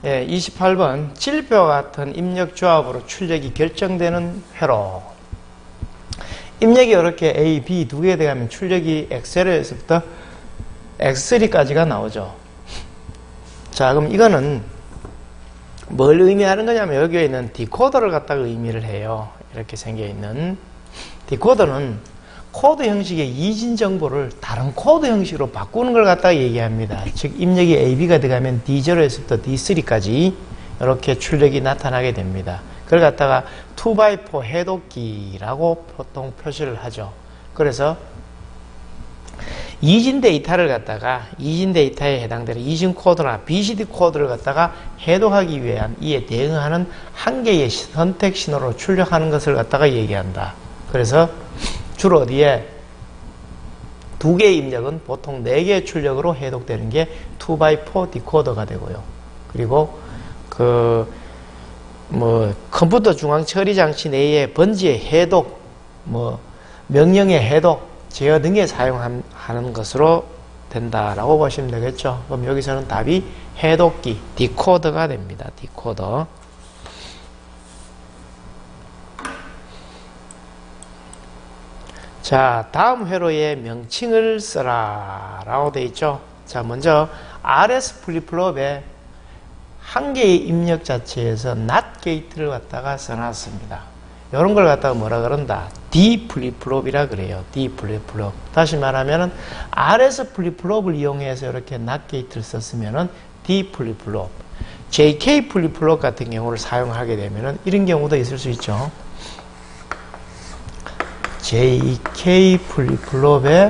예, 28번 질표와 같은 입력 조합으로 출력이 결정되는 회로. 입력이 이렇게 A, B 두 개에 대하면 출력이 X0에서부터 X3까지가 나오죠. 자, 그럼 이거는 뭘 의미하는 거냐면 여기에 있는 디코더를 갖다가 의미를 해요. 이렇게 생겨있는 디코더는 코드 형식의 이진 정보를 다른 코드 형식으로 바꾸는 걸 갖다가 얘기합니다. 즉 입력이 AB가 들어가면 D0에서부터 D3까지 이렇게 출력이 나타나게 됩니다. 그걸 갖다가 2x4 해독기라고 보통 표시를 하죠. 그래서 이진 데이터를 갖다가 이진 데이터에 해당되는 이진 코드나 BCD 코드를 갖다가 해독하기 위한 이에 대응하는 한 개의 선택 신호로 출력하는 것을 갖다가 얘기한다. 그래서 주로 어디에 두 개의 입력은 보통 4개의 출력으로 해독되는 게 2x4 디코더가 되고요. 그리고 컴퓨터 중앙 처리 장치 내의 번지의 해독, 명령의 해독, 제어 등에 사용하는 것으로 된다라고 보시면 되겠죠. 그럼 여기서는 답이 해독기, 디코더가 됩니다. 디코더. 자, 다음 회로의 명칭을 써라 라고 되어 있죠. 자, 먼저 RS 플립플롭에 한 개의 입력 자체에서 NOT 게이트를 갖다가 써놨습니다. 이런 걸 갖다가 뭐라 그런다? D 플립플롭이라 그래요. D 플립플롭. 다시 말하면은 RS 플립플롭을 이용해서 이렇게 NOT 게이트를 썼으면은 D 플립플롭. JK 플립플롭 같은 경우를 사용하게 되면은 이런 경우도 있을 수 있죠. JK 플립플롭에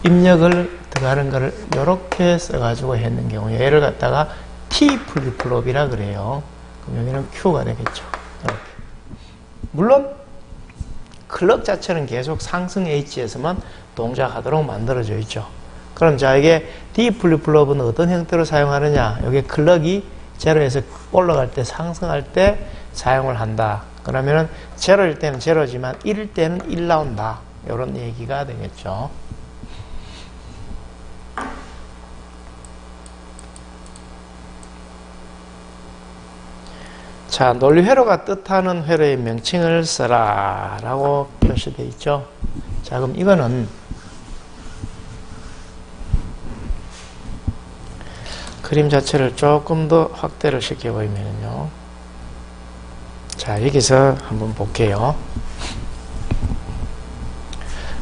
입력을 들어가는 거를 이렇게 써가지고 했는 경우 얘를 갖다가 T 플립플롭이라 그래요. 그럼 여기는 Q가 되겠죠. 이렇게. 물론 클럭 자체는 계속 상승 H에서만 동작하도록 만들어져 있죠. 그럼 자, 이게 D 플립플롭은 어떤 형태로 사용하느냐? 여기 클럭이 제로에서 올라갈 때, 상승할 때 사용을 한다. 그러면은 제로일 때는 제로지만 1일 때는 1 나온다. 이런 얘기가 되겠죠. 자, 논리회로가 뜻하는 회로의 명칭을 써라 라고 표시되어 있죠. 자, 그럼 이거는 그림 자체를 조금 더 확대를 시켜 보이면요. 자, 여기서 한번 볼게요.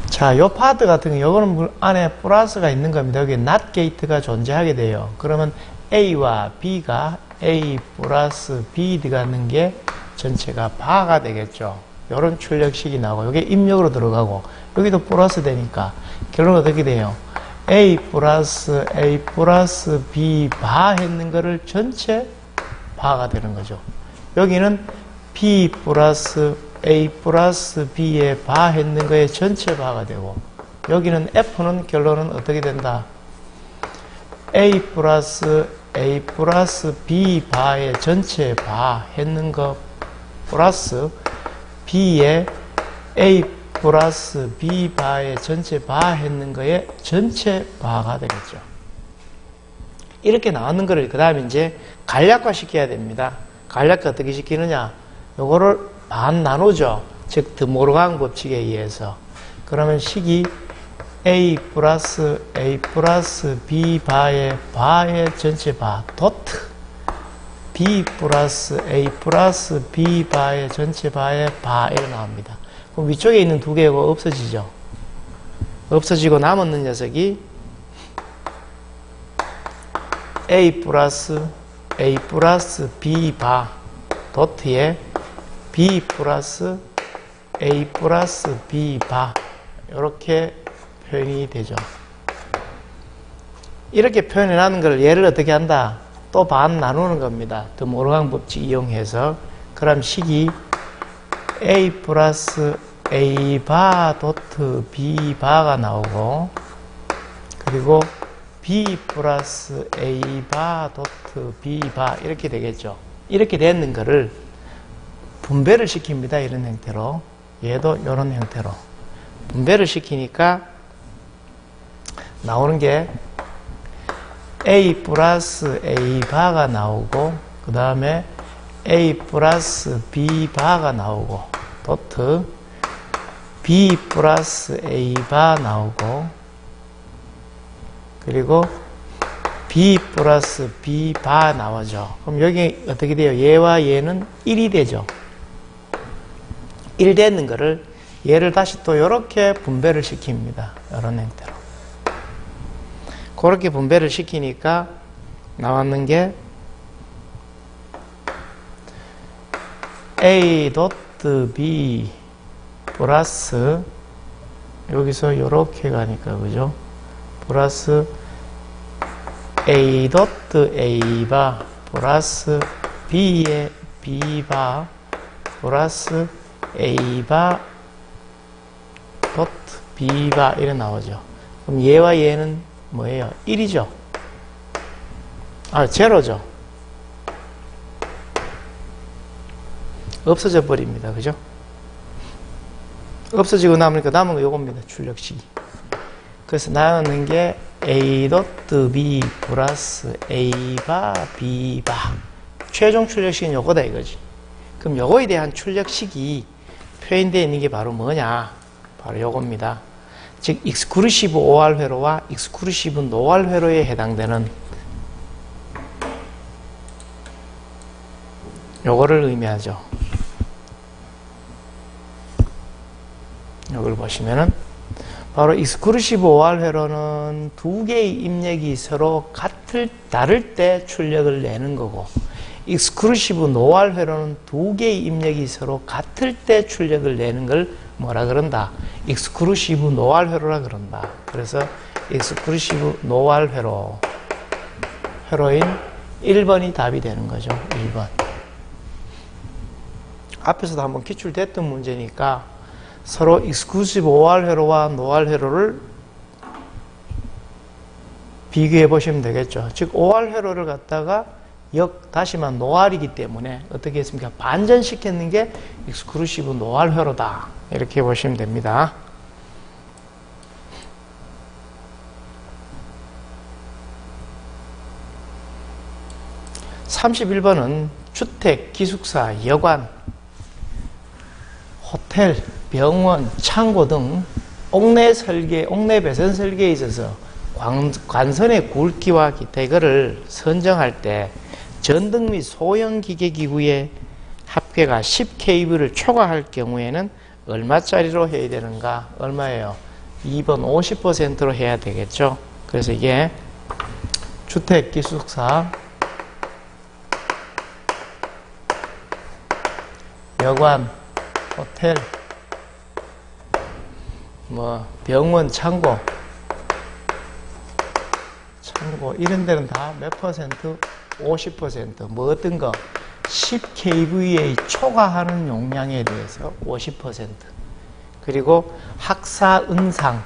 자, 요 파트 같은 경우, 요거는 안에 플러스가 있는 겁니다. 여기 NOT 게이트가 존재하게 돼요. 그러면 A와 B가 A 플러스 B 들어가는 게 전체가 바가 되겠죠. 요런 출력식이 나오고, 요게 입력으로 들어가고, 여기도 플러스 되니까, 결론은 어떻게 돼요? A 플러스 B 바 했는 거를 전체 바가 되는 거죠. 여기는 B 플러스 A 플러스 B에 바 했는 거에 전체 바가 되고, 여기는 F는 결론은 어떻게 된다? A 플러스 B 바의 전체 바 했는 거 플러스 B에 A 플러스 B 바의 전체 바 했는 거에 전체 바가 되겠죠. 이렇게 나오는 거를 그 다음에 이제 간략화 시켜야 됩니다. 간략화 어떻게 시키느냐? 요거를 반 나누죠. 즉 드모르강 법칙에 의해서. 그러면 식이 A 플러스 B 바의 전체 바 도트 B 플러스 A 플러스 B 바의 전체 바의 바 이렇게 나옵니다. 그럼 위쪽에 있는 두 개가 없어지죠. 없어지고 남았는 녀석이 A 플러스 B 바 도트에 B 플러스 A 플러스 B 바 이렇게 표현이 되죠. 이렇게 표현해놓은 걸 얘를 어떻게 한다? 또 반 나누는 겁니다. 드모르강 법칙 이용해서. 그럼 식이 A 플러스 A 바 도트 B 바가 나오고, 그리고 B 플러스 A 바 도트 B 바 이렇게 되겠죠. 이렇게 되는 거를 분배를 시킵니다. 이런 형태로. 얘도 이런 형태로. 분배를 시키니까 나오는 게 A 플러스 A 바가 나오고, 그 다음에 A 플러스 B 바가 나오고, 도트 B 플러스 A 바 나오고, 그리고 B 플러스 B 바 나오죠. 그럼 여기 어떻게 돼요? 얘와 얘는 1이 되죠. 1 되는 거를 얘를 다시 또 이렇게 분배를 시킵니다. 이런 형태로. 그렇게 분배를 시키니까 나왔는 게 A 도트 B 플러스 여기서 이렇게 가니까 그죠? 플러스 A 도트 A 바 플러스 B의 B 바 플러스 A 바 도트 B 바 이래 나오죠. 그럼 얘와 얘는 뭐예요? 1이죠. 아, 제로죠. 없어져 버립니다. 그죠? 없어지고 남으니까 남은 거 요겁니다. 출력식이. 그래서 나오는 게 A 도트 B 플러스 A 바 B 바. 최종 출력식은 요거다 이거지. 그럼 요거에 대한 출력식이 표현되어 있는 게 바로 뭐냐? 바로 요겁니다. 즉 익스크루시브 OR 회로와 익스크루시브 노R 회로에 해당되는 요거를 의미하죠. 요걸 보시면은 바로 익스크루시브 OR 회로는 두 개의 입력이 서로 다를 때 출력을 내는 거고, 익스크루시브 노R 회로는 두 개의 입력이 서로 같을 때 출력을 내는 걸 뭐라 그런다? 익스크루시브 노R 회로라 그런다. 그래서 익스크루시브 노R 회로인 1번이 답이 되는 거죠. 1번. 앞에서도 한번 기출됐던 문제니까 서로 익스크루시브 OR 회로와 노R 회로를 비교해 보시면 되겠죠. 즉 OR 회로를 갖다가 다시만 노R이기 때문에 어떻게 했습니까? 반전시켰는 게 익스크루시브 노R 회로다. 이렇게 보시면 됩니다. (31번은) 주택, 기숙사, 여관, 호텔, 병원, 창고 등 옥내 배선 설계에 있어서 관선의 굵기와 기타 이거를 선정할 때 전등 및 소형 기계기구의 합계가 10kV를 초과할 경우에는 얼마짜리로 해야 되는가? 얼마예요? 2번 50%로 해야 되겠죠. 그래서 이게 주택, 기숙사, 여관, 호텔, 병원, 창고 이런 데는 다 몇 퍼센트? 50%. 뭐 어떤 거? 10kVA 초과하는 용량에 대해서 50%. 그리고 학사-은상,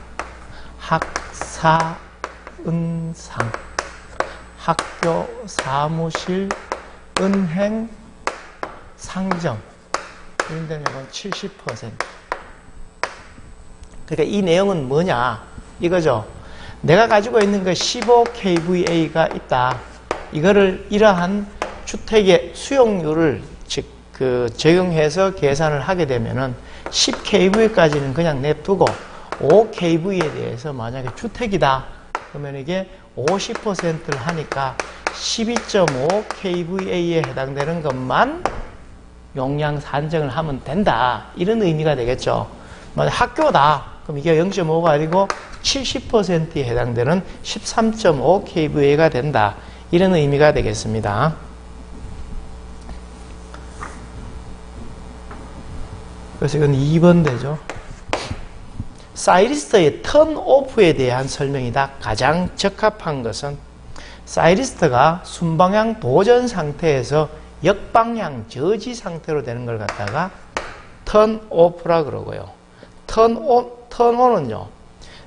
학교, 사무실, 은행, 상점 이런 데는 70%. 그러니까 이 내용은 뭐냐? 이거죠. 내가 가지고 있는 거 15kVA가 있다. 이거를 이러한 주택의 수용률을 적용해서 계산을 하게 되면은 10kV까지는 그냥 냅두고 5kV에 대해서 만약에 주택이다. 그러면 이게 50%를 하니까 12.5kVA에 해당되는 것만 용량 산정을 하면 된다. 이런 의미가 되겠죠. 만약 학교다. 그럼 이게 0.5가 아니고 70%에 해당되는 13.5kVA가 된다. 이런 의미가 되겠습니다. 그래서 이건 2번 되죠. 사이리스트의 턴오프에 대한 설명이다. 가장 적합한 것은 사이리스트가 순방향 도전 상태에서 역방향 저지 상태로 되는 걸 갖다가 턴오프라 그러고요. 턴온은요.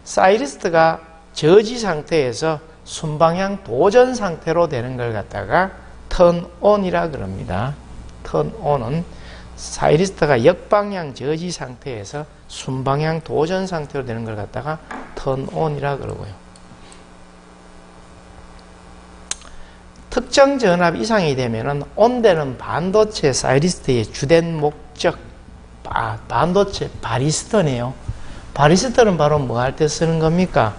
사이리스트가 저지 상태에서 순방향 도전 상태로 되는 걸 갖다가 턴온이라 그럽니다. 턴온은 사이리스트가 역방향 저지 상태에서 순방향 도전 상태로 되는 걸 갖다가 턴온이라 그러고요. 특정 전압 이상이 되면은 온대는 반도체 사이리스트의 주된 목적, 반도체 바리스터네요. 바리스터는 바로 뭐 할 때 쓰는 겁니까?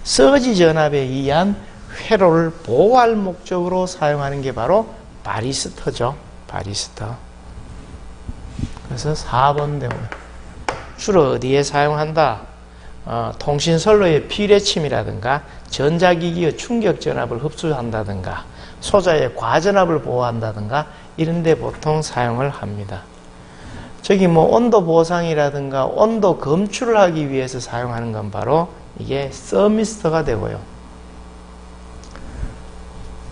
서지 전압에 의한 회로를 보호할 목적으로 사용하는 게 바로 바리스터죠. 바리스터. 그래서 4번 되고요. 주로 어디에 사용한다? 통신선로의 비례침이라든가 전자기기의 충격전압을 흡수한다든가 소자의 과전압을 보호한다든가 이런 데 보통 사용을 합니다. 저기 뭐 온도 보상이라든가 온도 검출을 하기 위해서 사용하는 건 바로 이게 서미스터가 되고요.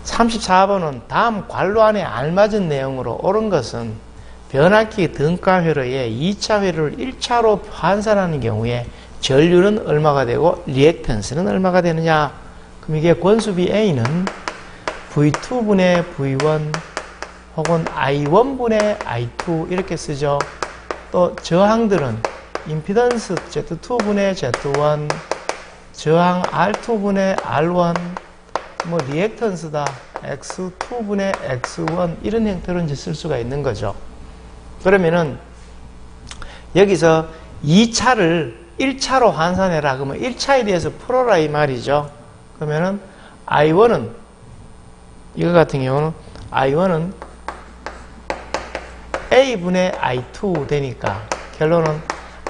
34번은 다음 관로안에 알맞은 내용으로 옳은 것은 변압기 등가 회로에 2차 회로를 1차로 환산하는 경우에 전류는 얼마가 되고 리액턴스는 얼마가 되느냐. 그럼 이게 권수비 A는 V2분의 V1 혹은 I1분의 I2 이렇게 쓰죠. 또 저항들은 임피던스 Z2분의 Z1, 저항 R2분의 R1, 뭐 리액턴스다 X2분의 X1 이런 형태로 이제 쓸 수가 있는 거죠. 그러면은 여기서 2차를 1차로 환산해라. 그러면 1차에 대해서 풀어라 이 말이죠. 그러면은 I1은 이거 같은 경우는 I1은 A분의 I2 되니까 결론은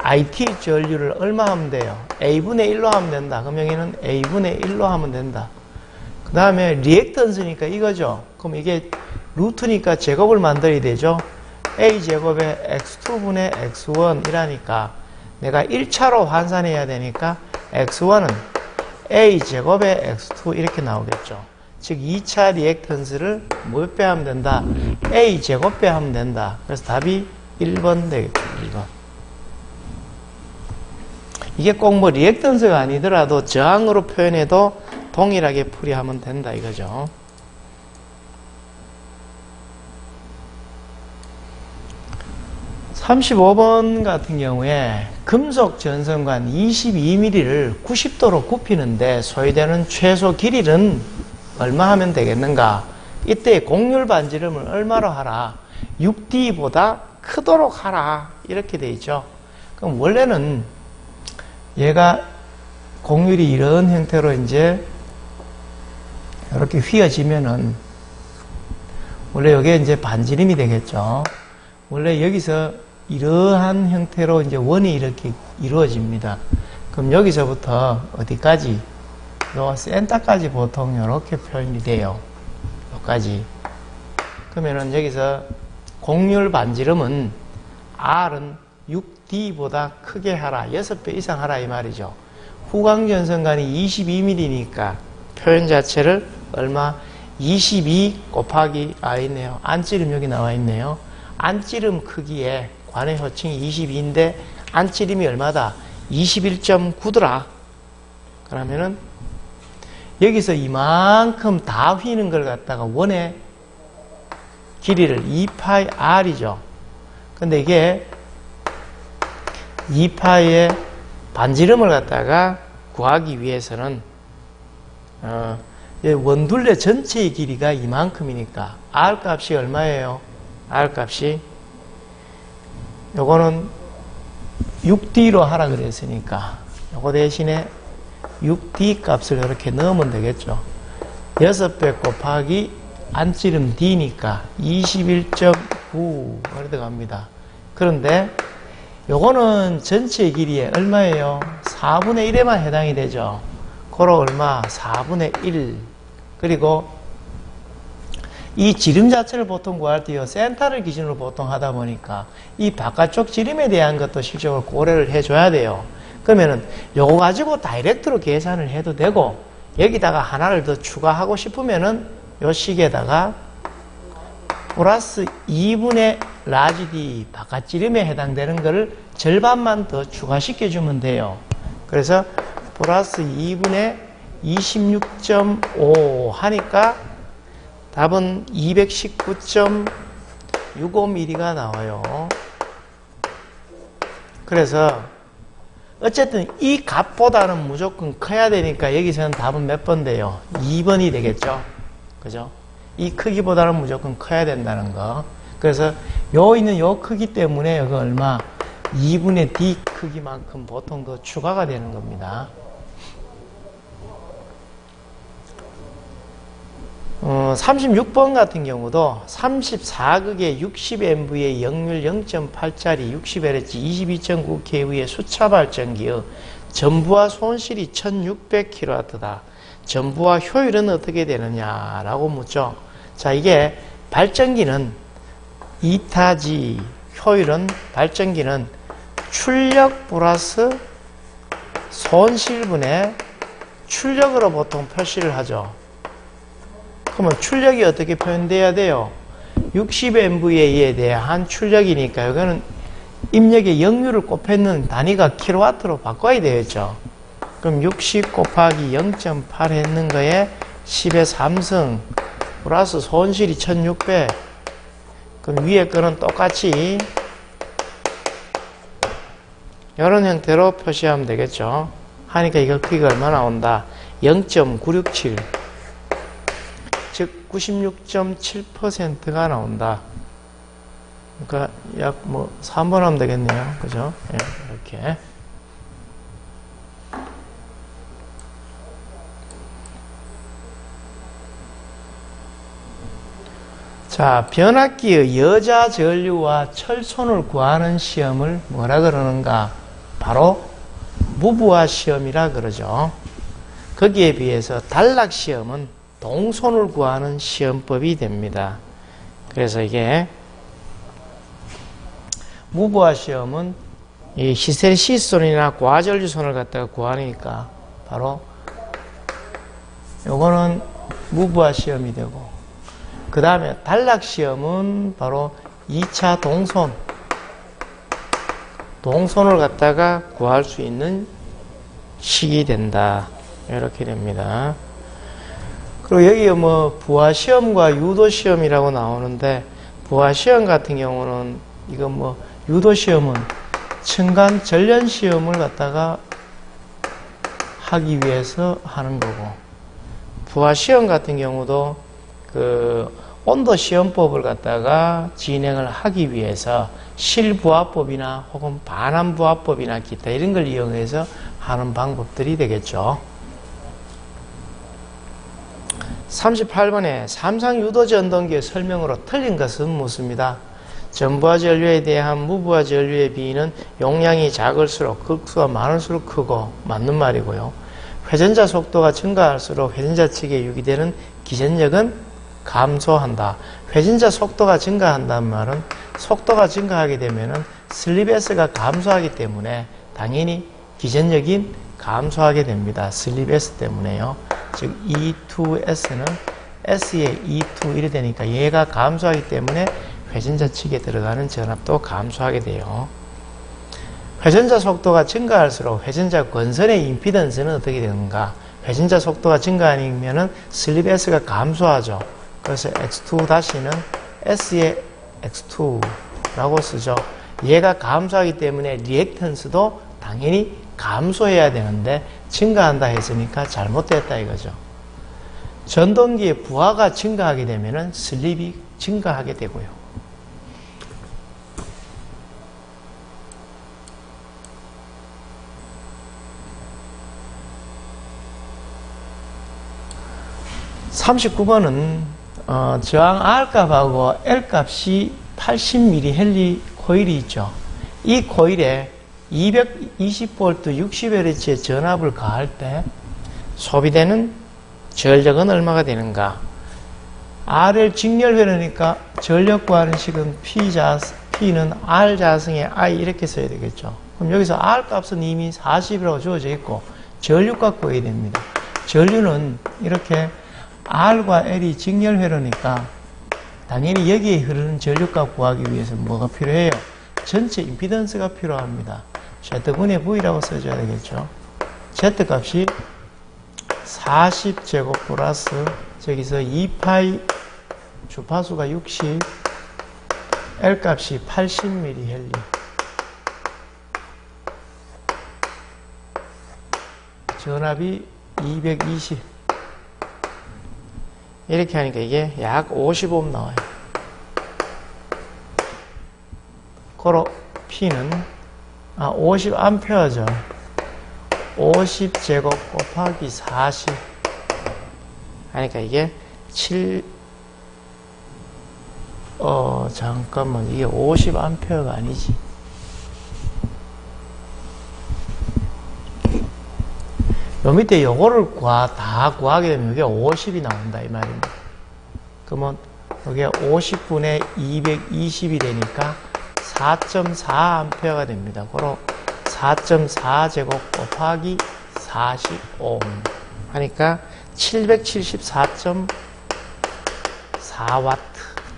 IT 전류를 얼마 하면 돼요? A분의 1로 하면 된다. 그럼 여기는 A분의 1로 하면 된다. 그 다음에 리액턴스니까 이거죠. 그럼 이게 루트니까 제곱을 만들어야 되죠. A제곱에 X2분의 X1 이라니까 내가 1차로 환산해야 되니까 X1은 A제곱에 X2 이렇게 나오겠죠. 즉 2차 리액턴스를 몇 배 하면 된다? A제곱 배 하면 된다. 그래서 답이 1번 되겠죠. 1번. 이게 꼭 뭐 리액턴스가 아니더라도 저항으로 표현해도 동일하게 풀이하면 된다 이거죠. 35번 같은 경우에 금속 전선관 22mm를 90도로 굽히는데 소요되는 최소 길이는 얼마 하면 되겠는가? 이때 곡률 반지름을 얼마로 하라? 6D보다 크도록 하라. 이렇게 돼 있죠. 그럼 원래는 얘가 곡률이 이런 형태로 이제 이렇게 휘어지면은 원래 이게 이제 반지름이 되겠죠. 원래 여기서 이러한 형태로 이제 원이 이렇게 이루어집니다. 그럼 여기서부터 어디까지? 요 센터까지 보통 이렇게 표현이 돼요. 여기까지. 그러면은 여기서 곡률 반지름은 R은 6D보다 크게 하라. 6배 이상 하라 이 말이죠. 후광전선관이 22mm니까 표현 자체를 얼마? 22 곱하기 있네요. 안찌름 여기 나와 있네요. 안찌름 크기에 관의 호칭이 22인데 안찌름이 얼마다? 21.9더라. 그러면은 여기서 이만큼 다 휘는 걸 갖다가 원의 길이를 2파이 R이죠. 근데 이게 2파이의 반지름을 갖다가 구하기 위해서는 원둘레 전체의 길이가 이만큼이니까 R 값이 얼마예요? R 값이 요거는 6D로 하라 그랬으니까 요거 대신에 6D 값을 이렇게 넣으면 되겠죠. 6배 곱하기 안찌름 D니까 21.9 들어갑니다. 그런데 요거는 전체 길이에 얼마예요? 4분의 1에만 해당이 되죠. 고로 얼마? 4분의 1. 그리고 이 지름 자체를 보통 구할 때요, 센터를 기준으로 보통 하다 보니까 이 바깥쪽 지름에 대한 것도 실적으로 고려를 해줘야 돼요. 그러면은 요거 가지고 다이렉트로 계산을 해도 되고, 여기다가 하나를 더 추가하고 싶으면은 요 식에다가 플러스 2분의 라지 D 바깥지름에 해당되는 거를 절반만 더 추가시켜주면 돼요. 그래서 플러스 2분의 26.5 하니까 답은 219.65mm가 나와요. 그래서 어쨌든 이 값보다는 무조건 커야 되니까 여기서는 답은 몇 번 돼요? 2번이 되겠죠. 그죠? 이 크기보다는 무조건 커야 된다는 거. 그래서 요 있는 요 크기 때문에 여기 얼마? 2분의 D 크기만큼 보통 더 추가가 되는 겁니다. 36번 같은 경우도 34극의 60MV의 역률 0.8짜리 60Hz 22.9kV의 수차 발전기의 전부하 손실이 1600kW다. 전부하 효율은 어떻게 되느냐라고 묻죠. 자, 이게 발전기는 2타G 효율은 발전기는 출력 플러스 손실분의 출력으로 보통 표시를 하죠. 그러면 출력이 어떻게 표현돼야 돼요? 60MVA에 대한 출력이니까 이거는 입력의 역률을 곱했는 단위가 킬로와트로 바꿔야 되겠죠. 그럼 60 곱하기 0.8 했는 거에 10의 3승 플러스 손실이 1600. 그럼 위에 거는 똑같이 이런 형태로 표시하면 되겠죠. 하니까 이거 크기가 얼마 나온다? 0.967. 즉 96.7%가 나온다. 그러니까 약 뭐 3번 하면 되겠네요. 그죠? 예, 이렇게. 자, 변압기의 여자 전류와 철손을 구하는 시험을 뭐라 그러는가? 바로 무부하 시험이라 그러죠. 거기에 비해서 단락 시험은 동손을 구하는 시험법이 됩니다. 그래서 이게 무부하 시험은 이 히스테리시스손이나 과전류손을 갖다가 구하니까 바로 요거는 무부하 시험이 되고, 그 다음에 단락 시험은 바로 2차 동손을 갖다가 구할 수 있는 식이 된다. 이렇게 됩니다. 그리고 여기 뭐 부하시험과 유도시험이라고 나오는데, 부하시험 같은 경우는 이거 뭐 유도시험은 층간 전련시험을 갖다가 하기 위해서 하는 거고, 부하시험 같은 경우도 그 온도시험법을 갖다가 진행을 하기 위해서 실부하법이나 혹은 반환부하법이나 기타 이런 걸 이용해서 하는 방법들이 되겠죠. 38번에 삼상유도전동기의 설명으로 틀린 것은 무엇입니다? 전부하 전류에 대한 무부하 전류의 비는 용량이 작을수록 극수가 많을수록 크고, 맞는 말이고요. 회전자 속도가 증가할수록 회전자 측에 유기되는 기전력은 감소한다. 회전자 속도가 증가한다는 말은 속도가 증가하게 되면은 슬립 S가 감소하기 때문에 당연히 기전력이 감소하게 됩니다. 슬립 S 때문에요. 즉 E2S는 S의 E2 이래 되니까 얘가 감소하기 때문에 회전자 측에 들어가는 전압도 감소하게 돼요. 회전자 속도가 증가할수록 회전자 권선의 임피던스는 어떻게 되는가? 회전자 속도가 증가하면은 슬립 S가 감소하죠. 그래서 X2-는 S의 X2라고 쓰죠. 얘가 감소하기 때문에 리액턴스도 당연히 감소해야 되는데 증가한다 했으니까 잘못됐다 이거죠. 전동기의 부하가 증가하게 되면은 슬립이 증가하게 되고요. (39번은) 저항 R값하고 L값이 80mm 헨리 코일이 있죠. 이 코일에 220V 60Hz의 전압을 가할 때 소비되는 전력은 얼마가 되는가? R을 직렬회로니까 전력 구하는 식은 P는 R자승의 I 이렇게 써야 되겠죠. 그럼 여기서 R값은 이미 40이라고 주어져 있고 전류값 구해야 됩니다. 전류는 이렇게 R과 L이 직렬회로니까 당연히 여기에 흐르는 전류값 구하기 위해서 뭐가 필요해요? 전체 임피던스가 필요합니다. Z분의 V라고 써줘야 되겠죠. Z값이 40제곱 플러스 저기서 2파이 주파수가 60, L값이 80mm 헨리. 전압이 220. 이렇게 하니까 이게 약 50옴 나와요. 고로 P는 50A죠. 50제곱 곱하기 40 하니까 이게 7 잠깐만, 이게 50A가 아니지. 요 밑에 요거를 다 구하게 되면 이게 50이 나온다 이 말입니다. 그러면 이게 50분의 220이 되니까 4.4A가 됩니다. 그럼 4.4제곱 곱하기 45 하니까 774.4W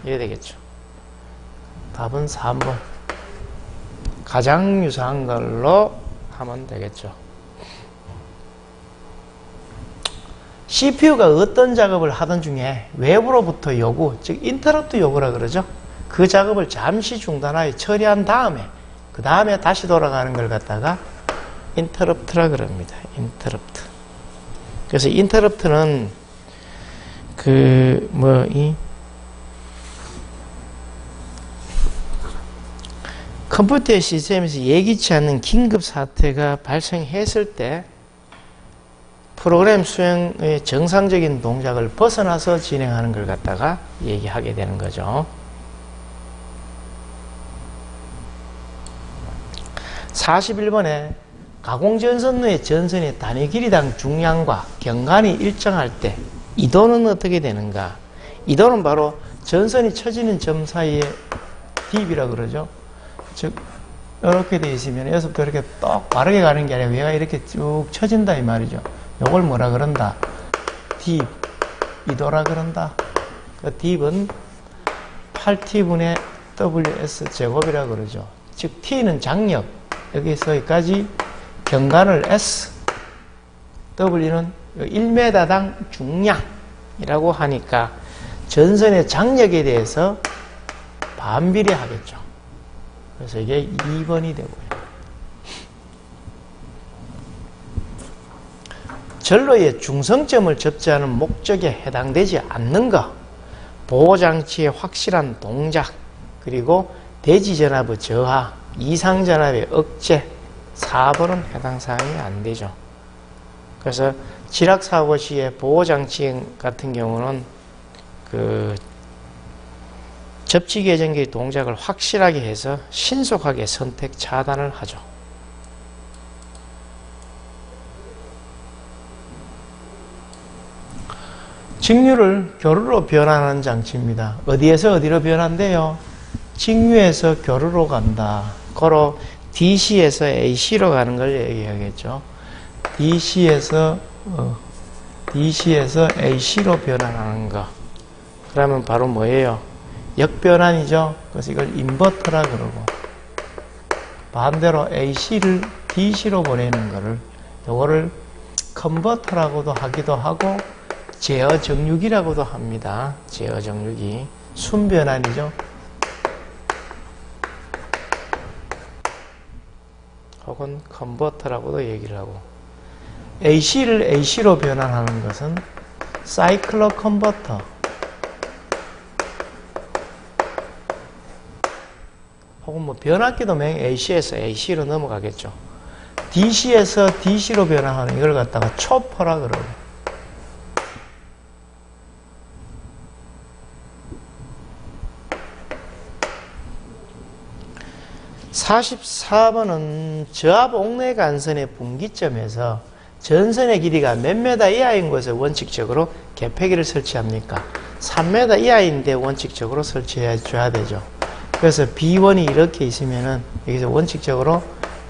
이래 되겠죠. 답은 3번. 가장 유사한 걸로 하면 되겠죠. CPU가 어떤 작업을 하던 중에 외부로부터 요구, 즉 인터럽트 요구라 그러죠. 그 작업을 잠시 중단하여 처리한 다음에 그 다음에 다시 돌아가는 걸 갖다가 인터럽트라 그럽니다. 인터럽트. 그래서 인터럽트는 컴퓨터의 시스템에서 예기치 않는 긴급 사태가 발생했을 때 프로그램 수행의 정상적인 동작을 벗어나서 진행하는 걸 갖다가 얘기하게 되는 거죠. 41번에 가공전선의 전선의 단위 길이당 중량과 경관이 일정할 때 이도는 어떻게 되는가? 이도는 바로 전선이 쳐지는 점 사이의 딥이라 그러죠. 즉 이렇게 되어 있으면 여기서부터 이렇게 똑 바르게 가는 게 아니라 얘가 이렇게 쭉 쳐진다 이 말이죠. 요걸 뭐라 그런다? 딥, 이도라 그런다. 그 딥은 8t분의 ws 제곱이라 그러죠. 즉 t는 장력, 여기서 여기까지 경관을 s, w는 1m당 중량이라고 하니까 전선의 장력에 대해서 반비례하겠죠. 그래서 이게 2번이 되고요. 전로의 중성점을 접지하는 목적에 해당되지 않는 것, 보호장치의 확실한 동작, 그리고 대지전압의 저하, 이상전압의 억제, 4번은 해당 사항이 안 되죠. 그래서 지락사고 시에 보호장치 같은 경우는 그 접지 계정기의 동작을 확실하게 해서 신속하게 선택 차단을 하죠. 직류를 교류로 변환하는 장치입니다. 어디에서 어디로 변환돼요? 직류에서 교류로 간다. 고로 DC에서 AC로 가는 걸 얘기하겠죠. DC에서 AC로 변환하는 거. 그러면 바로 뭐예요? 역변환이죠. 그래서 이걸 인버터라 그러고, 반대로 AC를 DC로 보내는 거를 요거를 컨버터라고도 하기도 하고 제어 정류기라고도 합니다. 제어 정류기. 순변환이죠. 혹은 컨버터라고도 얘기를 하고, AC를 AC로 변환하는 것은 사이클로 컨버터, 혹은 뭐 변압기도 AC에서 AC로 넘어가겠죠. DC에서 DC로 변환하는 이걸 갖다가 초퍼라 그러고, 44번은 저압 옥내 간선의 분기점에서 전선의 길이가 몇 메다 이하인 곳에 원칙적으로 개폐기를 설치합니까? 3m 이하인데 원칙적으로 설치해 줘야 되죠. 그래서 B1이 이렇게 있으면은 여기서 원칙적으로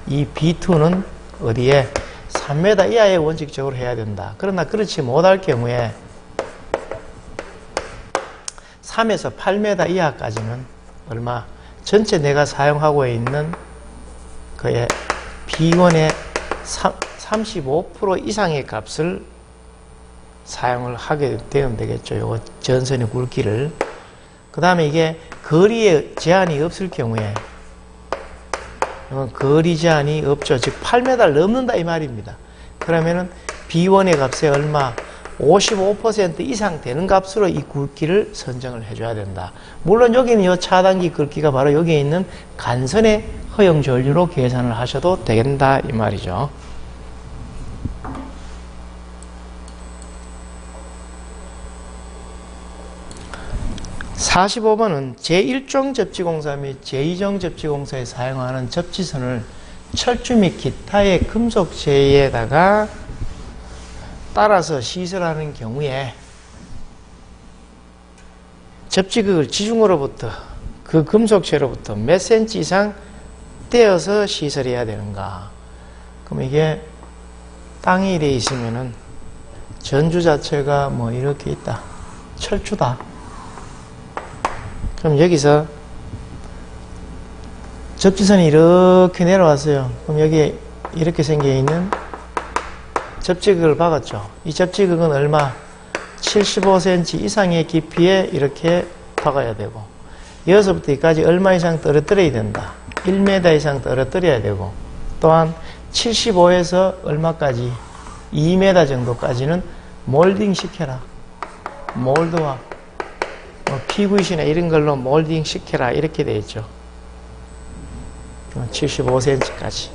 이 B2는 어디에 3m 이하에 원칙적으로 해야 된다. 그러나 그렇지 못할 경우에 3에서 8m 이하까지는 얼마? 전체 내가 사용하고 있는 그의 B1의 35% 이상의 값을 사용을 하게 되면 되겠죠. 요거 전선의 굵기를. 그 다음에 이게 거리에 제한이 없을 경우에, 거리 제한이 없죠. 즉 8m를 넘는다 이 말입니다. 그러면은 B1의 값에 얼마? 55% 이상 되는 값으로 이 굵기를 선정을 해줘야 된다. 물론 여기는 이 차단기 굵기가 바로 여기에 있는 간선의 허용 전류로 계산을 하셔도 되겠다 이 말이죠. (45번은) 제1종 접지공사 및 제2종 접지공사에 사용하는 접지선을 철주 및 기타의 금속 제에다가 따라서 시설하는 경우에 접지극을 지중으로부터 그 금속체로부터 몇 센치 이상 떼어서 시설해야 되는가. 그럼 이게 땅이 이래 있으면은 전주 자체가 뭐 이렇게 있다. 철주다. 그럼 여기서 접지선이 이렇게 내려왔어요. 그럼 여기에 이렇게 생겨있는 접지극을 박았죠. 이 접지극은 얼마? 75cm 이상의 깊이에 이렇게 박아야 되고, 여기서부터 여기까지 얼마 이상 떨어뜨려야 된다. 1m 이상 떨어뜨려야 되고, 또한 75에서 얼마까지? 2m 정도까지는 몰딩 시켜라. 몰드와 PVC나 이런 걸로 몰딩 시켜라. 이렇게 되어 있죠. 75cm까지.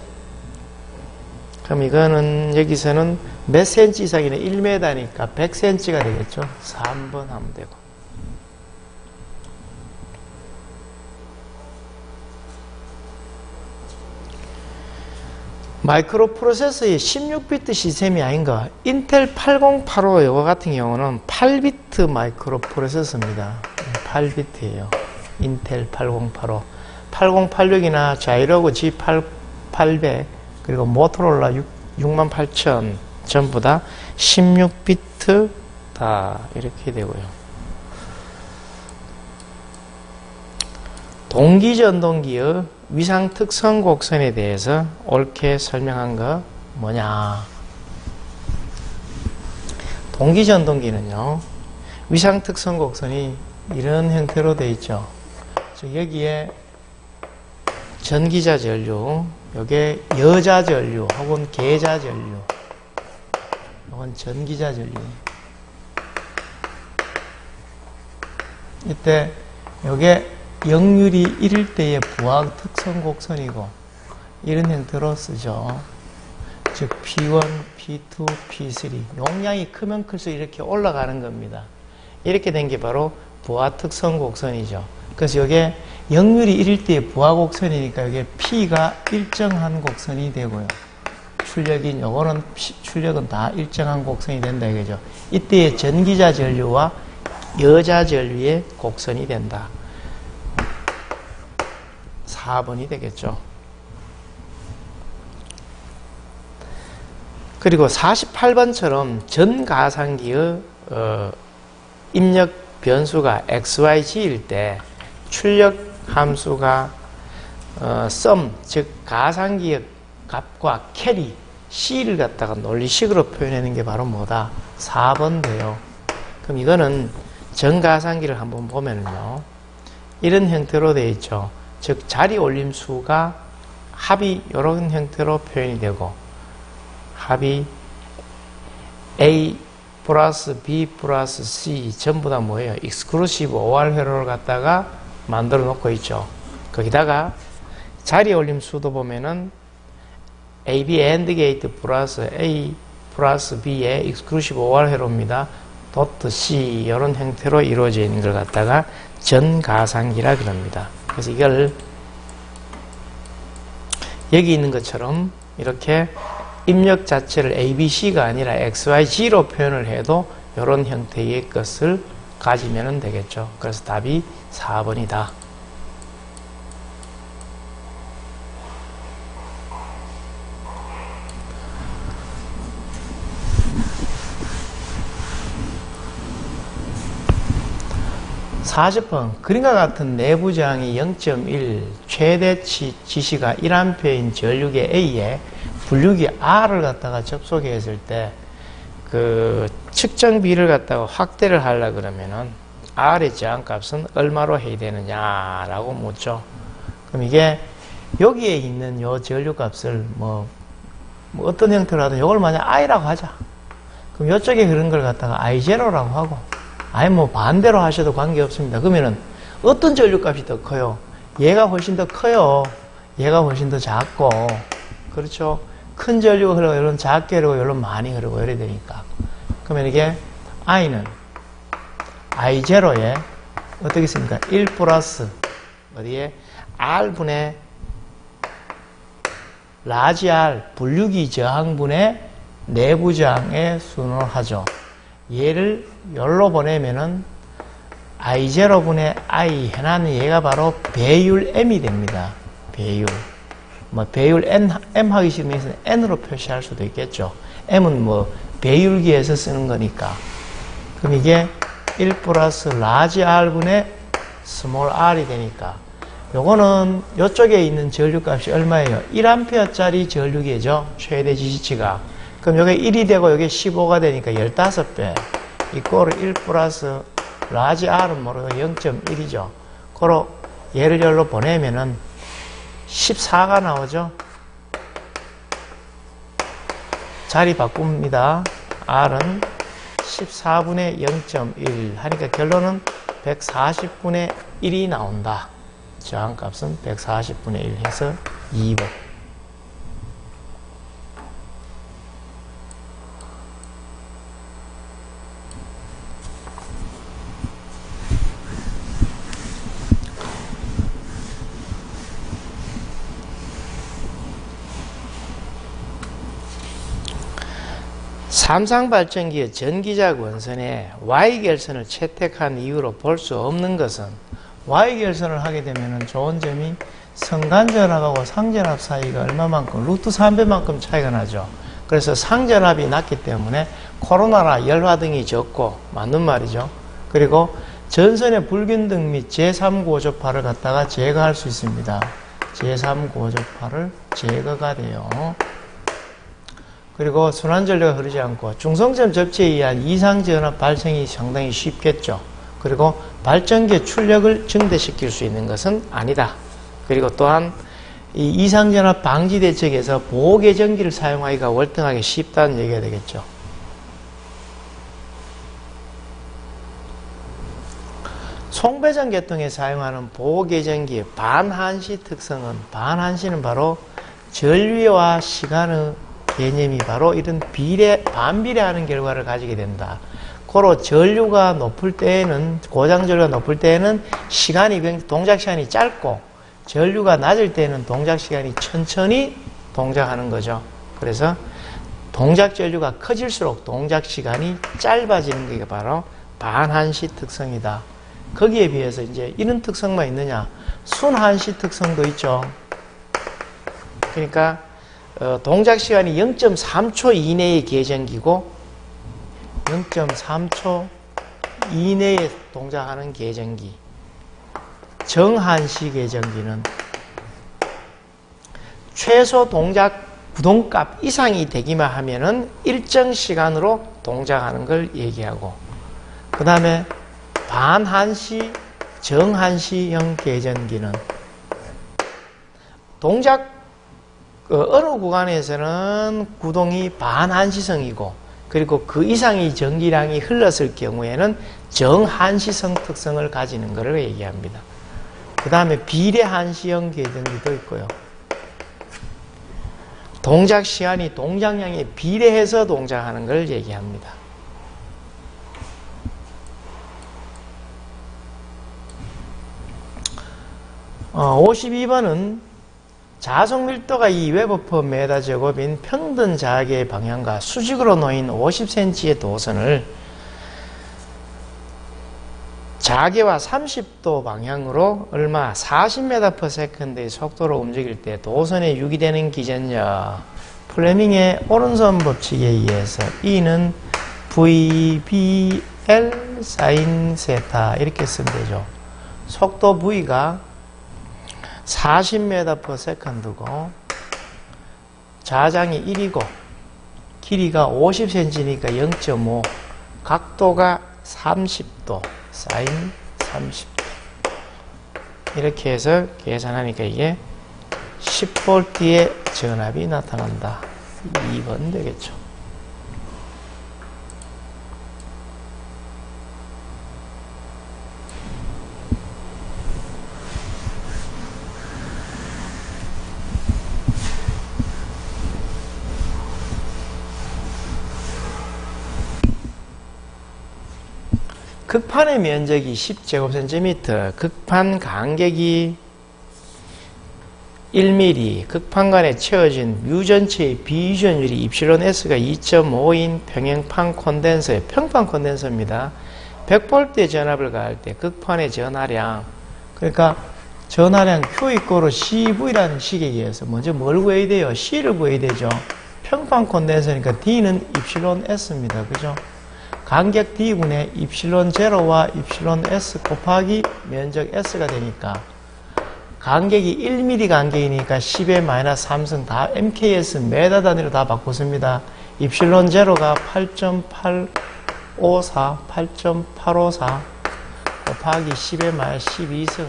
그럼 이거는 여기서는 몇 cm 이상이네? 1m니까 100cm가 되겠죠. 3번 하면 되고. 마이크로 프로세서의 16비트 시스템이 아닌가? 인텔 8085 이거 같은 경우는 8비트 마이크로 프로세서입니다. 8비트예요. 인텔 8085. 8086이나 자이로그 G800 그리고 모토로라 68000 전부 다 16비트 다 이렇게 되고요. 동기전동기의 위상 특성 곡선에 대해서 옳게 설명한 거 뭐냐? 동기전동기는요, 위상 특성 곡선이 이런 형태로 되어 있죠. 여기에 전기자 전류, 여기에 여자 전류 혹은 계자 전류, 이건 전기자 전류. 이때 요게 역률이 1일 때의 부하 특성 곡선이고 이런 형태로 쓰죠. 즉 P1, P2, P3 용량이 크면 클수록 이렇게 올라가는 겁니다. 이렇게 된 게 바로 부하 특성 곡선이죠. 그래서 이게 역률이 1일 때의 부하 곡선이니까 이게 P가 일정한 곡선이 되고요. 출력인 요거는 출력은 다 일정한 곡선이 된다 이거죠. 이때의 전기자 전류와 여자 전류의 곡선이 된다. 4번이 되겠죠. 그리고 48번처럼 전가상기의 입력 변수가 XYG일 때 출력 함수가 sum, 즉 가상기의 값과 캐리, C를 갖다가 논리식으로 표현하는 게 바로 뭐다? 4번 돼요. 그럼 이거는 전가상기를 한번 보면요, 이런 형태로 되어 있죠. 즉 자리 올림수가 합이 이런 형태로 표현이 되고, 합이 A 플러스 B 플러스 C 전부 다 뭐예요? 익스클루시브 OR 회로를 갖다가 만들어 놓고 있죠. 거기다가 자리 올림수도 보면은 AB AND 게이트 플러스 A 플러스 B의 익스클루시브 OR 회로입니다. 도트 C 이런 형태로 이루어져 있는 걸 갖다가 전가상기라 그럽니다. 그래서 이걸 여기 있는 것처럼 이렇게 입력 자체를 ABC가 아니라 XYG로 표현을 해도 이런 형태의 것을 가지면 되겠죠. 그래서 답이 4번이다. (40번) 그림과 같은 내부 저항이 0.1, 최대치 지시가 1A인 전류계 A에 분류기 R을 갖다가 접속했을 때 그 측정 비를 갖다가 확대를 하려고 그러면은 R의 저항값은 얼마로 해야 되느냐라고 묻죠. 그럼 이게 여기에 있는 요 전류값을 뭐 어떤 형태로 하든 이걸 만약 I라고 하자. 그럼 이쪽에 그런 걸 갖다가 I0라고 하고, 아니 뭐 반대로 하셔도 관계없습니다. 그러면은 어떤 전류값이 더 커요? 얘가 훨씬 더 커요. 얘가 훨씬 더 작고, 그렇죠? 큰 전류가 흐르고 이런 작게 흐르고 이런 많이 흐르고 이래 되니까. 그러면 이게 I는 I0에 어떻게 있습니까? 1 플러스 어디에 R분의 라지 R 분류기 저항분의 내부 저항에 순으로 하죠. 얘를 열로 보내면은 I0분의 I 해놨는 얘가 바로 배율 M이 됩니다. 배율. 뭐 배율 M 하기 싫으면 N으로 표시할 수도 있겠죠. M은 뭐 배율기에서 쓰는 거니까. 그럼 이게 1 플러스 라지 R분의 스몰 r이 되니까 요거는 요쪽에 있는 전류값이 얼마예요? 1A짜리 전류계죠. 최대 지시치가. 그럼 요게 1이 되고 요게 15가 되니까 15배. 이거를 1 플러스 라지 R은 모르고 0.1이죠. 그로 얘를 열로 보내면은 14가 나오죠. 자리 바꿉니다. R은 14분의 0.1 하니까 결론은 140분의 1이 나온다. 저항값은 140분의 1 해서 2번. 삼상발전기의 전기작 원선에 Y결선을 채택한 이유로 볼 수 없는 것은 Y결선을 하게 되면 좋은 점이 성간전압하고 상전압 사이가 얼마만큼 루트 3배만큼 차이가 나죠. 그래서 상전압이 낮기 때문에 코로나나 열화 등이 적고 맞는 말이죠. 그리고 전선의 불균등 및 제3고조파를 갖다가 제거할 수 있습니다. 제3고조파를 제거가 돼요. 그리고 순환전류가 흐르지 않고 중성점 접지에 의한 이상전압 발생이 상당히 쉽겠죠. 그리고 발전기의 출력을 증대시킬 수 있는 것은 아니다. 그리고 또한 이 이상전압 방지 대책에서 보호계전기를 사용하기가 월등하게 쉽다는 얘기가 되겠죠. 송배전 계통에 사용하는 보호계전기의 반한시 특성은, 반한시는 바로 전류와 시간의 개념이 바로 이런 반비례하는 결과를 가지게 된다. 고로 전류가 높을 때에는, 고장 전류가 높을 때에는 동작 시간이 짧고, 전류가 낮을 때에는 동작 시간이 천천히 동작하는 거죠. 그래서 동작 전류가 커질수록 동작 시간이 짧아지는 게 바로 반한시 특성이다. 거기에 비해서 이제 이런 특성만 있느냐? 순한시 특성도 있죠. 그러니까 동작 시간이 0.3초 이내의 계전기고 0.3초 이내에 동작하는 계전기, 정한시 계전기는 최소 동작 구동값 이상이 되기만 하면은 일정 시간으로 동작하는 걸 얘기하고, 그 다음에 반한시, 정한시형 계전기는 동작 어느 구간에서는 구동이 반한시성이고, 그리고 그 이상의 전기량이 흘렀을 경우에는 정한시성 특성을 가지는 것을 얘기합니다. 그 다음에 비례한시형 계전기도 있고요. 동작 시간이 동작량에 비례해서 동작하는 걸 얘기합니다. 어, 52번은 자석 밀도가 2웨버퍼메다 제곱인 평등 자악의 방향과 수직으로 놓인 50cm의 도선을 자계와 30도 방향으로 얼마 40m/s의 속도로 움직일 때 도선에 유기되는 기전력, 플레밍의 오른손 법칙에 의해서 E는 VBL sin 세타 이렇게 쓰면 되죠. 속도 V가 40m/s고 좌장이 1이고 길이가 50cm니까 0.5, 각도가 30도, sin 30도 이렇게 해서 계산하니까 이게 10V의 전압이 나타난다. 2번 되겠죠. 극판의 면적이 10제곱cm, 극판 간격이 1mm, 극판 간에 채워진 뮤 전체의 비유전율이 입실론 S가 2.5인 평형판 콘덴서의 평판 콘덴서입니다. 100V의 전압을 가할 때 극판의 전하량, 그러니까 전하량 Q 이꼬로 CV라는 식에 의해서 먼저 뭘 구해야 돼요? C를 구해야 되죠. 평판 콘덴서니까 D는 입실론 S입니다. 그죠? 간격 D분의 입실론 제로와 입실론 S 곱하기 면적 S가 되니까 간격이 1mm 간격이니까 10의 마이너스 3승 다 MKS 메다 단위로 다 바꿨습니다. 입실론 제로가 8.854 곱하기 10의 마이너스 12승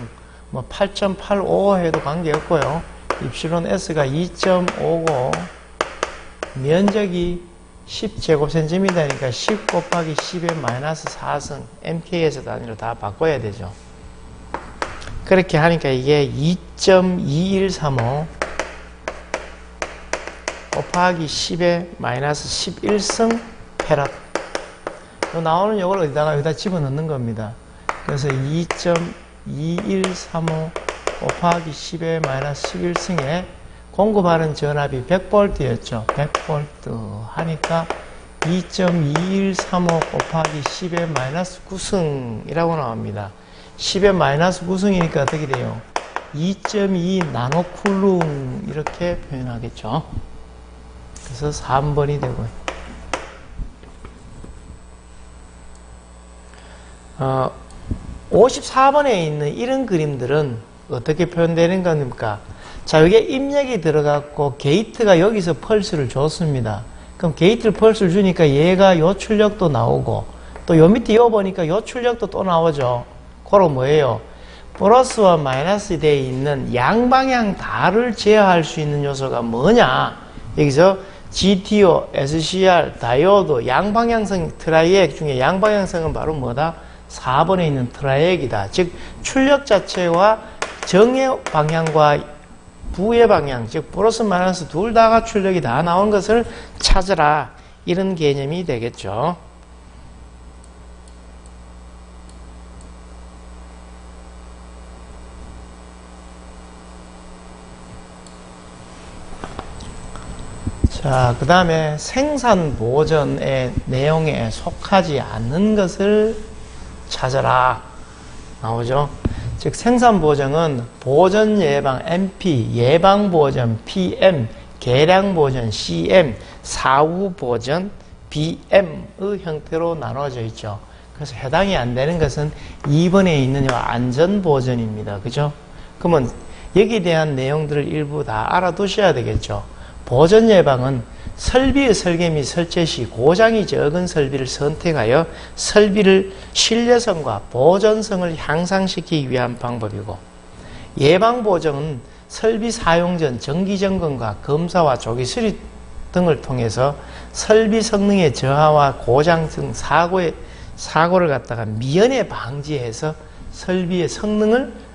뭐 8.85 해도 관계없고요. 입실론 S가 2.55 면적이 10제곱cm니까 10 곱하기 10의 마이너스 4승 MKS 단위로 다 바꿔야 되죠. 그렇게 하니까 이게 2.2135 곱하기 10의 마이너스 11승 페럿. 나오는 요걸 여기다 집어넣는 겁니다. 그래서 2.2135 곱하기 10의 마이너스 11승에 공급하는 전압이 100V였죠. 100V 하니까 2.2135 곱하기 10의 마이너스 9승이라고 나옵니다. 10의 마이너스 9승이니까 어떻게 돼요? 2.2 나노쿨룸 이렇게 표현하겠죠. 그래서 3번이 되고요. 54번에 있는 이런 그림들은 어떻게 표현되는 겁니까? 자, 여기에 입력이 들어갔고 게이트가 여기서 펄스를 줬습니다. 그럼 게이트를 펄스를 주니까 얘가 요 출력도 나오고 또 요 밑에 요 보니까 요 출력도 또 나오죠. 그럼 뭐예요? 플러스와 마이너스 되어 있는 양방향 다를 제어할 수 있는 요소가 뭐냐? 여기서 GTO, SCR, 다이오드, 양방향성 트라이액 중에 양방향성은 바로 뭐다? 4번에 있는 트라이액이다. 즉 출력 자체와 정의 방향과 부의 방향, 즉 플러스 마이너스 둘 다가 출력이 다 나온 것을 찾으라. 이런 개념이 되겠죠. 자, 그 다음에 생산 보전의 내용에 속하지 않는 것을 찾아라 나오죠. 즉 생산 보전은 보전 예방 MP, 예방 보전 PM, 계량 보전 CM, 사후 보전 BM의 형태로 나눠져 있죠. 그래서 해당이 안 되는 것은 2번에 있는 안전 보전입니다. 그죠? 그러면 여기에 대한 내용들을 일부 다 알아두셔야 되겠죠. 보전 예방은 설비의 설계 및 설치 시 고장이 적은 설비를 선택하여 설비를 신뢰성과 보존성을 향상시키기 위한 방법이고, 예방 보정은 설비 사용 전 정기 점검과 검사와 조기 수리 등을 통해서 설비 성능의 저하와 고장 등 사고를 갖다가 미연에 방지해서 설비의 성능을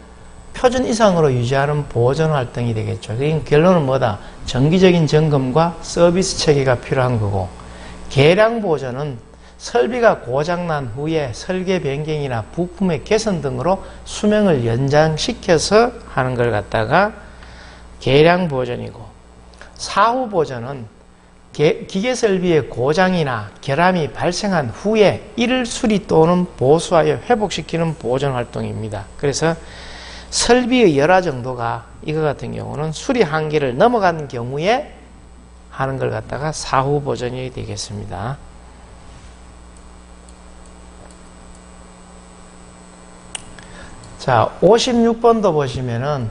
표준 이상으로 유지하는 보존 활동이 되겠죠. 그러니까 결론은 뭐다? 정기적인 점검과 서비스 체계가 필요한 거고, 계량 보존은 설비가 고장난 후에 설계 변경이나 부품의 개선 등으로 수명을 연장시켜서 하는 걸 갖다가 계량 보존이고, 사후 보존은 기계 설비의 고장이나 결함이 발생한 후에 이를 수리 또는 보수하여 회복시키는 보존 활동입니다. 그래서 설비의 열화 정도가 이거 같은 경우는 수리 한계를 넘어간 경우에 하는 걸 갖다가 사후 보존이 되겠습니다. 자, 56번도 보시면은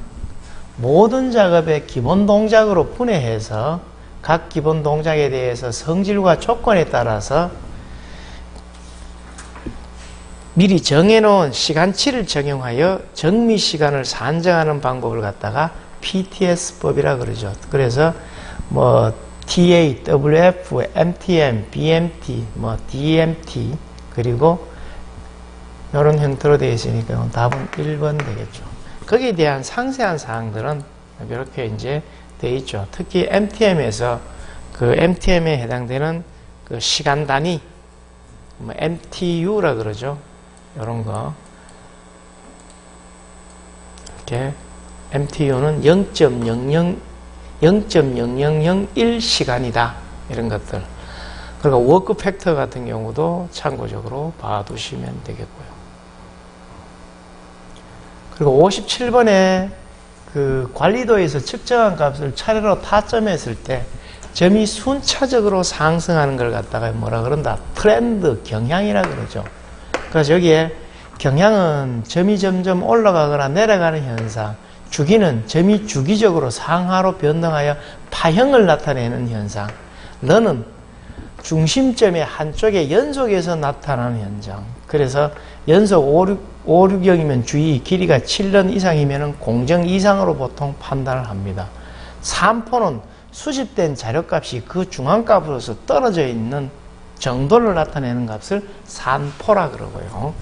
모든 작업의 기본 동작으로 분해해서 각 기본 동작에 대해서 성질과 조건에 따라서 미리 정해놓은 시간치를 적용하여 정미 시간을 산정하는 방법을 갖다가 PTS법이라 그러죠. 그래서 뭐 TA, WF, MTM, BMT, 뭐 DMT 그리고 이런 형태로 되어 있으니까 답은 1번 되겠죠. 거기에 대한 상세한 사항들은 이렇게 이제 되어 있죠. 특히 MTM에서 그 MTM에 해당되는 그 시간 단위, 뭐 MTU라 그러죠. 이런 거. 이렇게 MTU는 0.00001시간이다. 이런 것들. 그리고 워크 팩터 같은 경우도 참고적으로 봐두시면 되겠고요. 그리고 57번에 그 관리도에서 측정한 값을 차례로 타점했을 때 점이 순차적으로 상승하는 걸 갖다가 뭐라 그런다? 트렌드, 경향이라 그러죠. 그래서 여기에 경향은 점이 점점 올라가거나 내려가는 현상, 주기는 점이 주기적으로 상하로 변동하여 파형을 나타내는 현상, 런은 중심점의 한쪽에 연속해서 나타나는 현상. 그래서 연속 5, 6형이면 주의, 길이가 7런 이상이면 공정 이상으로 보통 판단을 합니다. 3포는 수집된 자료값이 그 중앙값으로서 떨어져 있는 정도를 나타내는 값을 산포라 그러고요.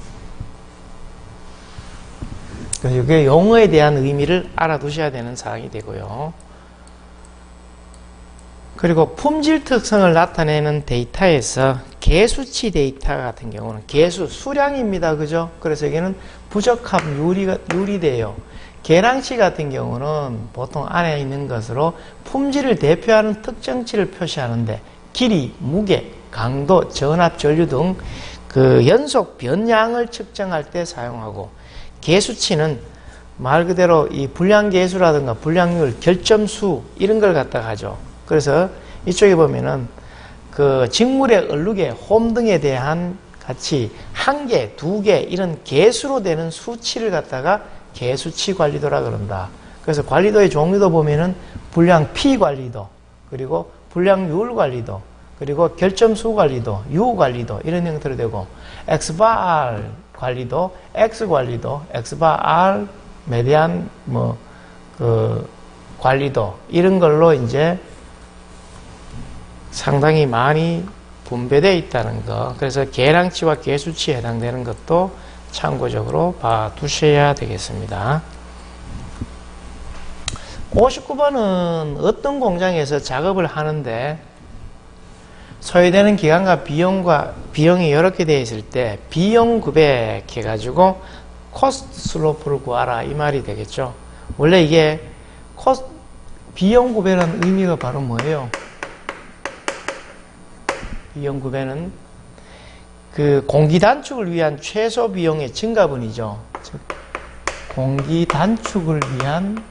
그래서 이게 용어에 대한 의미를 알아두셔야 되는 사항이 되고요. 그리고 품질 특성을 나타내는 데이터에서 개수치 데이터 같은 경우는 개수, 수량입니다. 그죠? 그래서 여기는 부적합 유리돼요. 계량치 같은 경우는 보통 안에 있는 것으로 품질을 대표하는 특정치를 표시하는데 길이, 무게, 강도, 전압, 전류 등 그 연속 변량을 측정할 때 사용하고, 개수치는 말 그대로 이 불량계수라든가 불량률, 결점수 이런 걸 갖다가 하죠. 그래서 이쪽에 보면은 그 직물의 얼룩의 홈 등에 대한 같이 1개, 2개 이런 개수로 되는 수치를 갖다가 개수치 관리도라 그런다. 그래서 관리도의 종류도 보면은 불량 P 관리도, 그리고 불량률 관리도, 그리고 결점수 관리도, U 관리도 이런 형태로 되고, Xbar 관리도, X 관리도, Xbar R 메디안 관리도 이런 걸로 이제 상당히 많이 분배되어 있다는 거. 그래서 계량치와 개수치에 해당되는 것도 참고적으로 봐두셔야 되겠습니다. 59번은 어떤 공장에서 작업을 하는데 소요되는 기간과 비용이 이렇게 되어 있을 때 비용 구백 해가지고 코스트 슬로프를 구하라 이 말이 되겠죠. 원래 이게 비용 구배라는 의미가 바로 뭐예요? 비용 구배는 그 공기 단축을 위한 최소 비용의 증가분이죠. 즉 공기 단축을 위한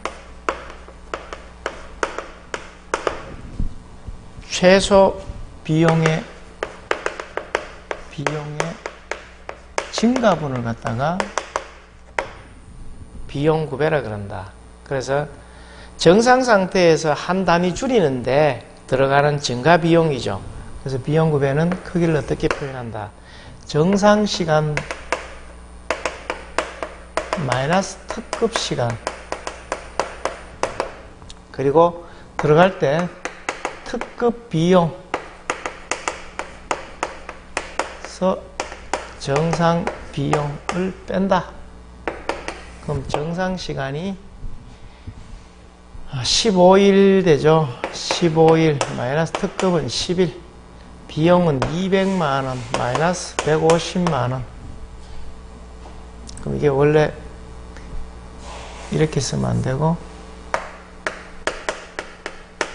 최소 비용의 증가분을 갖다가 비용 구배라 그런다. 그래서 정상 상태에서 한 단위 줄이는데 들어가는 증가 비용이죠. 그래서 비용 구배는 크기를 어떻게 표현한다? 정상 시간 마이너스 특급 시간, 그리고 들어갈 때 특급 비용 정상 비용을 뺀다. 그럼 정상 시간이 15일 되죠. 15일 마이너스 특급은 10일, 비용은 200만원 마이너스 150만원. 그럼 이게 원래 이렇게 쓰면 안 되고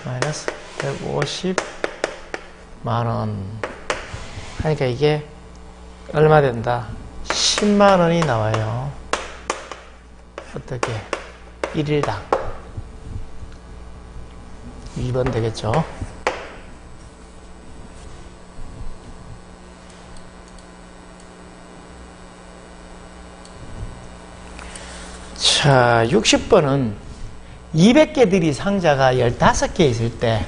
마이너스 150만원 하니까 이게 얼마 된다? 10만원이 나와요. 어떻게? 1일당 2번 되겠죠. 자, 60번은 200개들이 상자가 15개 있을 때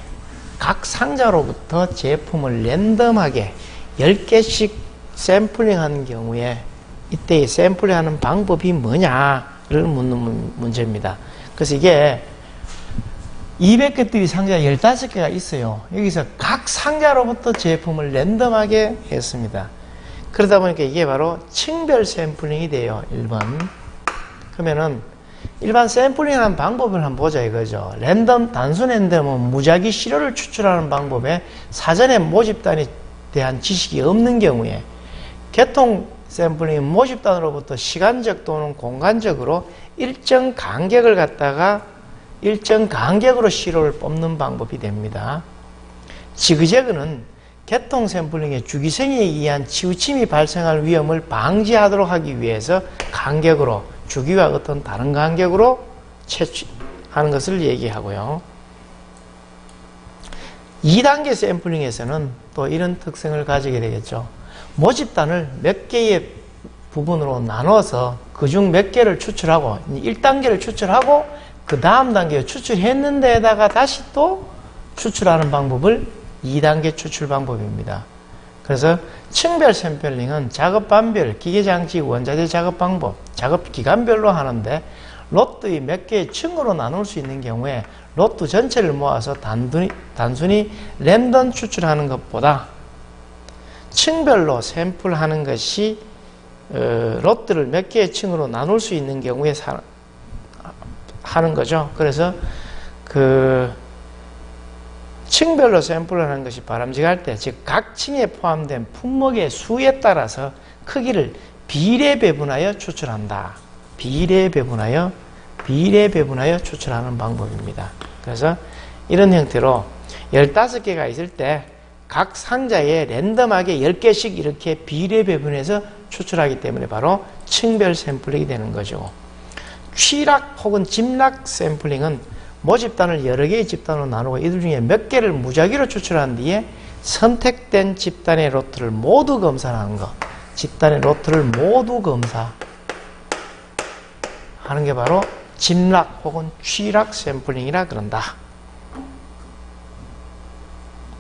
각 상자로부터 제품을 랜덤하게 10개씩 샘플링하는 경우에 이때 샘플링하는 방법이 뭐냐를 묻는 문제입니다. 그래서 이게 200개들이 상자 15개가 있어요. 여기서 각 상자로부터 제품을 랜덤하게 했습니다. 그러다 보니까 이게 바로 층별 샘플링이 돼요. 1번. 그러면은 일반 샘플링하는 방법을 한번 보자 이거죠. 랜덤, 단순 랜덤은 무작위 시료를 추출하는 방법에 사전에 모집단에 대한 지식이 없는 경우에, 개통 샘플링은 모집단으로부터 시간적 또는 공간적으로 일정 간격을 갖다가 일정 간격으로 시료를 뽑는 방법이 됩니다. 지그재그는 개통 샘플링의 주기성에 의한 치우침이 발생할 위험을 방지하도록 하기 위해서 간격으로, 주기와 어떤 다른 간격으로 채취하는 것을 얘기하고요. 2단계 샘플링에서는 또 이런 특성을 가지게 되겠죠. 모집단을 몇 개의 부분으로 나눠서 그중 몇 개를 추출하고 1단계를 추출하고 그 다음 단계에 추출했는 데다가 다시 또 추출하는 방법을 2단계 추출 방법입니다. 그래서 층별 샘플링은 작업 반별, 기계장치, 원자재 작업 방법, 작업 기간별로 하는데 로트의 몇 개의 층으로 나눌 수 있는 경우에 로트 전체를 모아서 단순히 랜덤 추출하는 것보다 층별로 샘플하는 것이 로트를 몇 개의 층으로 나눌 수 있는 경우에 하는 거죠. 그래서 층별로 샘플을 하는 것이 바람직할 때, 즉 각 층에 포함된 품목의 수에 따라서 크기를 비례 배분하여 추출한다. 비례 배분하여 추출하는 방법입니다. 그래서 이런 형태로 15개가 있을 때 각 상자에 랜덤하게 10개씩 이렇게 비례 배분해서 추출하기 때문에 바로 층별 샘플링이 되는 거죠. 취락 혹은 집락 샘플링은 모집단을 여러 개의 집단으로 나누고 이들 중에 몇 개를 무작위로 추출한 뒤에 선택된 집단의 로트를 모두 검사하는 것. 집단의 로트를 모두 검사하는 게 바로 집락 혹은 취락 샘플링이라 그런다.